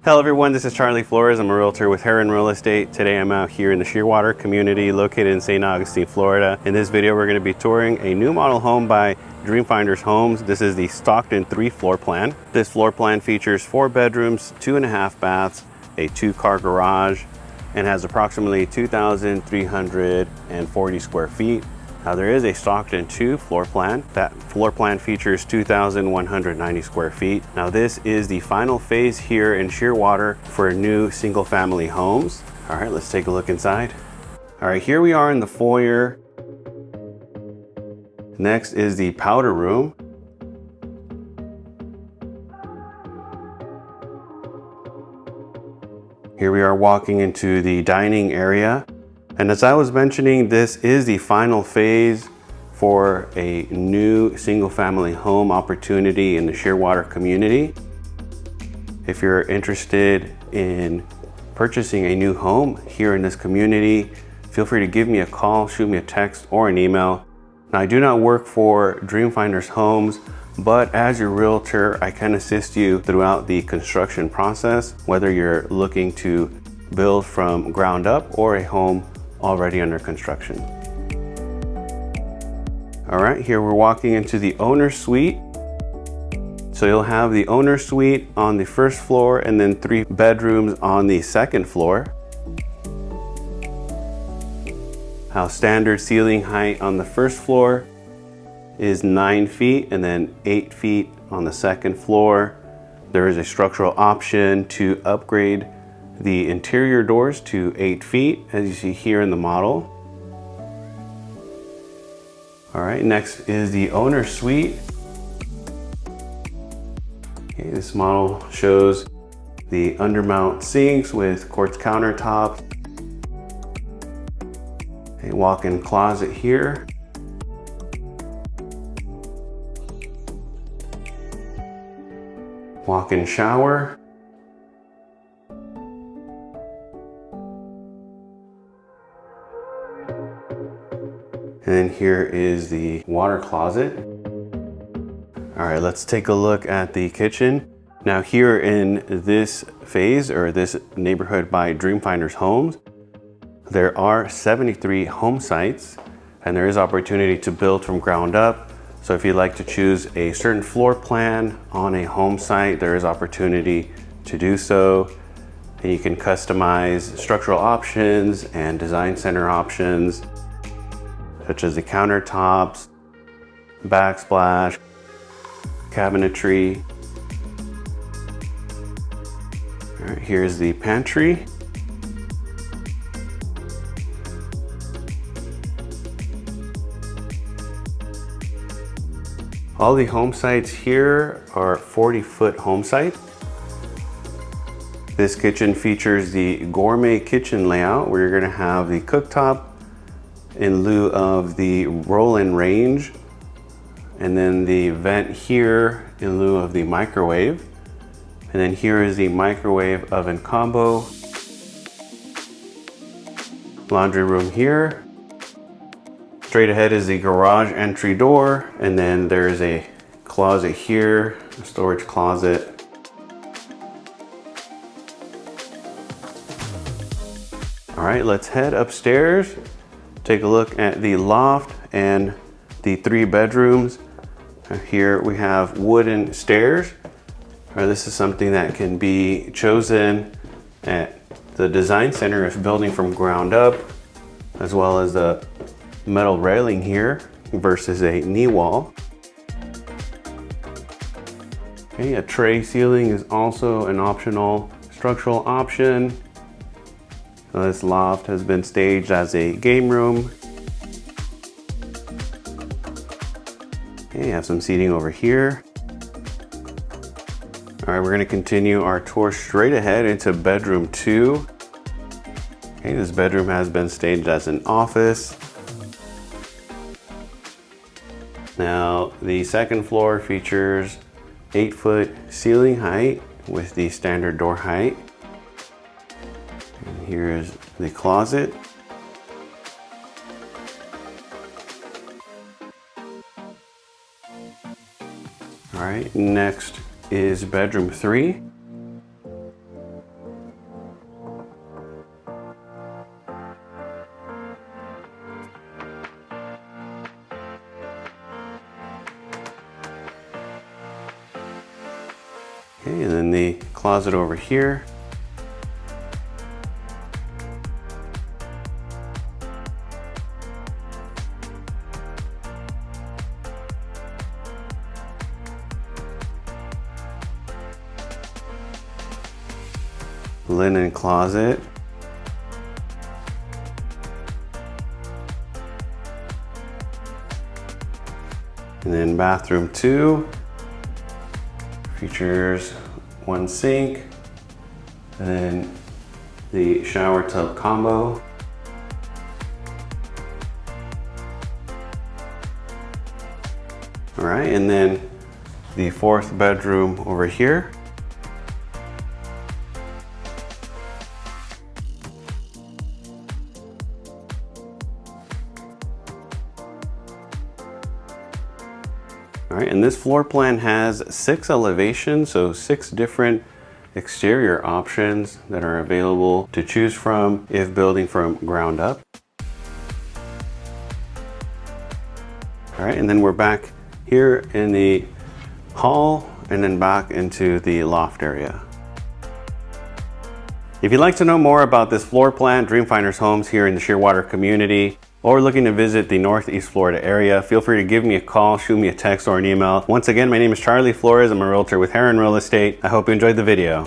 Hello everyone, this is Charlie Flores. I'm a realtor with Herron Real Estate. Today I'm out here in the Shearwater community located in St. Augustine, Florida. In this video we're going to be touring a new model home by Dreamfinders Homes. This is the Stockton 3 floor plan. This floor plan features 4 bedrooms, 2.5 baths, a 2-car garage, and has approximately 2,340 square feet. Now there is a Stockton 2 floor plan. That floor plan features 2,190 square feet. Now this is the final phase here in Shearwater for new single family homes. All right, let's take a look inside. All right, here we are in the foyer. Next is the powder room. Here we are walking into the dining area. And as I was mentioning, this is the final phase for a new single family home opportunity in the Shearwater community. If you're interested in purchasing a new home here in this community, feel free to give me a call, shoot me a text or an email. Now, I do not work for Dreamfinders Homes, but as your realtor, I can assist you throughout the construction process, whether you're looking to build from ground up or a home already under construction. All right, here we're walking into the owner's suite. So you'll have the owner's suite on the first floor and then 3 bedrooms on the second floor. How standard ceiling height on the first floor is 9 feet and then 8 feet on the second floor. There is a structural option to upgrade the interior doors to 8 feet, as you see here in the model. All right, next is the owner's suite. Okay, this model shows the undermount sinks with quartz countertops. A walk-in closet here. Walk-in shower. And then here is the water closet. All right, let's take a look at the kitchen. Now here in this phase or this neighborhood by Dreamfinders Homes, there are 73 home sites and there is opportunity to build from ground up. So if you'd like to choose a certain floor plan on a home site, there is opportunity to do so. And you can customize structural options and design center options, such as the countertops, backsplash, cabinetry. All right, here's the pantry. All the home sites here are 40-foot home sites. This kitchen features the gourmet kitchen layout where you're gonna have the cooktop in lieu of the roll-in range, and then the vent here in lieu of the microwave. And then here is the microwave oven combo. Laundry room here. Straight ahead is the garage entry door, and then there's a closet here, a storage closet. All right, let's head upstairs. Take a look at the loft and the 3 bedrooms. Here we have wooden stairs. This is something that can be chosen at the design center if building from ground up, as well as the metal railing here versus a knee wall. Okay, a tray ceiling is also an optional structural option. This loft has been staged as a game room. Okay, you have some seating over here. All right, we're gonna continue our tour straight ahead into bedroom 2. Okay, this bedroom has been staged as an office. Now, the second floor features 8-foot ceiling height with the standard door height. And here's the closet. All right, next is bedroom 3. Okay, and then the closet over here. Linen closet. And then bathroom 2 features one sink, and then the shower tub combo. All right, and then the 4th bedroom over here. All right, and this floor plan has 6 elevations, so 6 different exterior options that are available to choose from if building from ground up. All right, and then we're back here in the hall and then back into the loft area. If you'd like to know more about this floor plan, Dreamfinders Homes here in the Shearwater community, or looking to visit the Northeast Florida area, feel free to give me a call, shoot me a text or an email. Once again, my name is Charlie Flores. I'm a realtor with Herron Real Estate. I hope you enjoyed the video.